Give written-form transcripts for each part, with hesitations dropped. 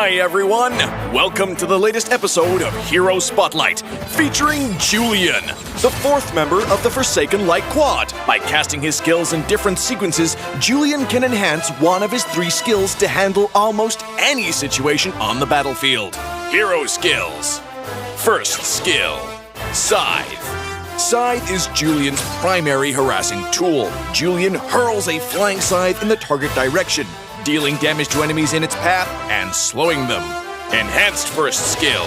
Hi everyone! Welcome to the latest episode of Hero Spotlight, featuring Julian, the fourth member of the Forsaken Light Quad. By casting his skills in different sequences, Julian can enhance one of his 3 skills to handle almost any situation on the battlefield. Hero skills. First skill, Scythe. Scythe is Julian's primary harassing tool. Julian hurls a flying scythe in the target direction, dealing damage to enemies in its path and slowing them. Enhanced first skill,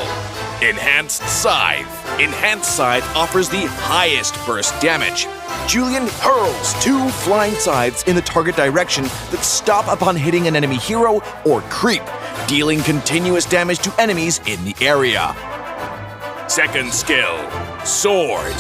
Enhanced Scythe. Enhanced Scythe offers the highest burst damage. Julian hurls 2 flying scythes in the target direction that stop upon hitting an enemy hero or creep, dealing continuous damage to enemies in the area. Second skill, Sword.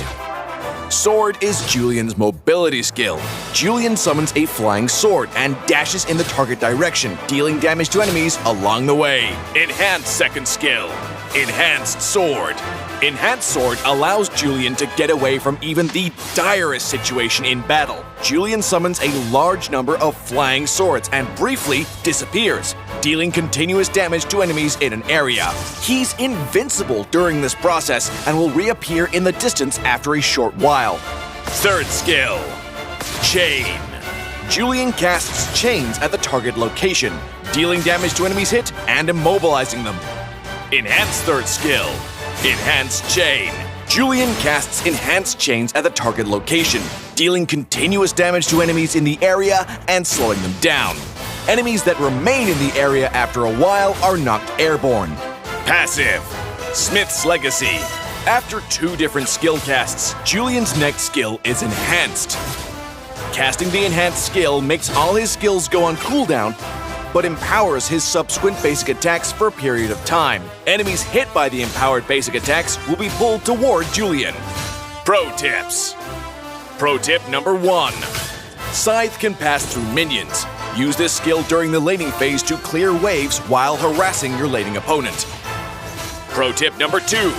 Sword is Julian's mobility skill. Julian summons a flying sword and dashes in the target direction, dealing damage to enemies along the way. Enhanced second skill, Enhanced Sword. Enhanced Sword allows Julian to get away from even the direst situation in battle. Julian summons a large number of flying swords and briefly disappears, dealing continuous damage to enemies in an area. He's invincible during this process and will reappear in the distance after a short while. Third skill, Chain. Julian casts chains at the target location, dealing damage to enemies hit and immobilizing them. Enhanced third skill, Enhanced Chain. Julian casts enhanced chains at the target location, dealing continuous damage to enemies in the area and slowing them down. Enemies that remain in the area after a while are knocked airborne. Passive, Smith's Legacy. After 2 different skill casts, Julian's next skill is Enhanced. Casting the enhanced skill makes all his skills go on cooldown, but empowers his subsequent basic attacks for a period of time. Enemies hit by the empowered basic attacks will be pulled toward Julian. Pro tips. Pro tip number 1. Scythe can pass through minions. Use this skill during the laning phase to clear waves while harassing your laning opponent. Pro tip number 2.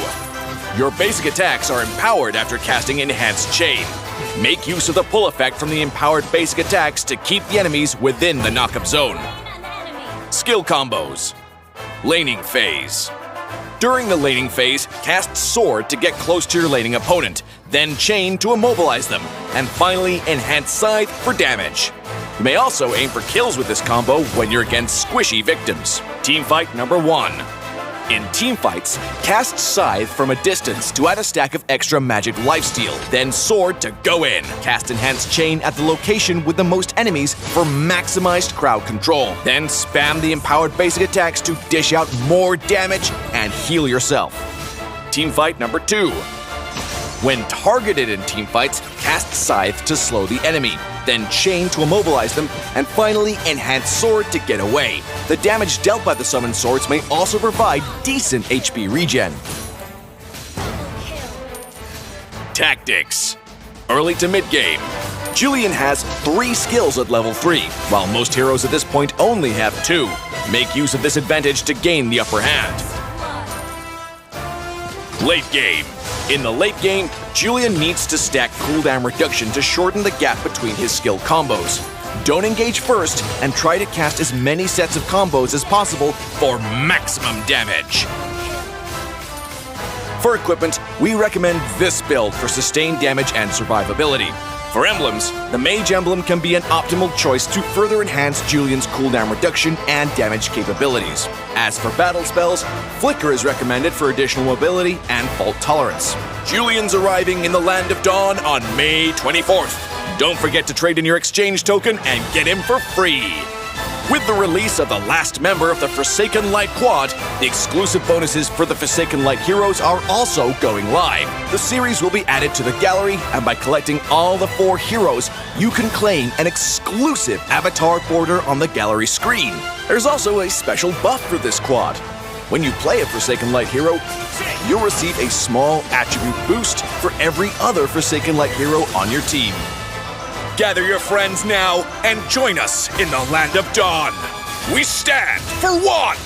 Your basic attacks are empowered after casting Enhanced Chain. Make use of the pull effect from the empowered basic attacks to keep the enemies within the knock-up zone. Skill combos. Laning phase. During the laning phase, cast Sword to get close to your laning opponent, then Chain to immobilize them, and finally Enhance Scythe for damage. You may also aim for kills with this combo when you're against squishy victims. Teamfight number 1. In teamfights, cast Scythe from a distance to add a stack of extra magic lifesteal, then Sword to go in. Cast Enhanced Chain at the location with the most enemies for maximized crowd control. Then spam the empowered basic attacks to dish out more damage and heal yourself. Teamfight number 2. When targeted in teamfights, cast Scythe to slow the enemy, then Chain to immobilize them, and finally Enhance Sword to get away. The damage dealt by the summoned swords may also provide decent HP regen. Tactics. Early to mid-game. Julian has 3 skills at level 3, while most heroes at this point only have 2. Make use of this advantage to gain the upper hand. Late game. In the late game, Julian needs to stack cooldown reduction to shorten the gap between his skill combos. Don't engage first and try to cast as many sets of combos as possible for maximum damage. For equipment, we recommend this build for sustained damage and survivability. For emblems, the Mage emblem can be an optimal choice to further enhance Julian's cooldown reduction and damage capabilities. As for battle spells, Flicker is recommended for additional mobility and fault tolerance. Julian's arriving in the Land of Dawn on May 24th. Don't forget to trade in your exchange token and get him for free. With the release of the last member of the Forsaken Light Quad, the exclusive bonuses for the Forsaken Light heroes are also going live. The series will be added to the gallery, and by collecting all the 4 heroes, you can claim an exclusive avatar border on the gallery screen. There's also a special buff for this quad. When you play a Forsaken Light hero, you'll receive a small attribute boost for every other Forsaken Light hero on your team. Gather your friends now and join us in the Land of Dawn. We stand for one!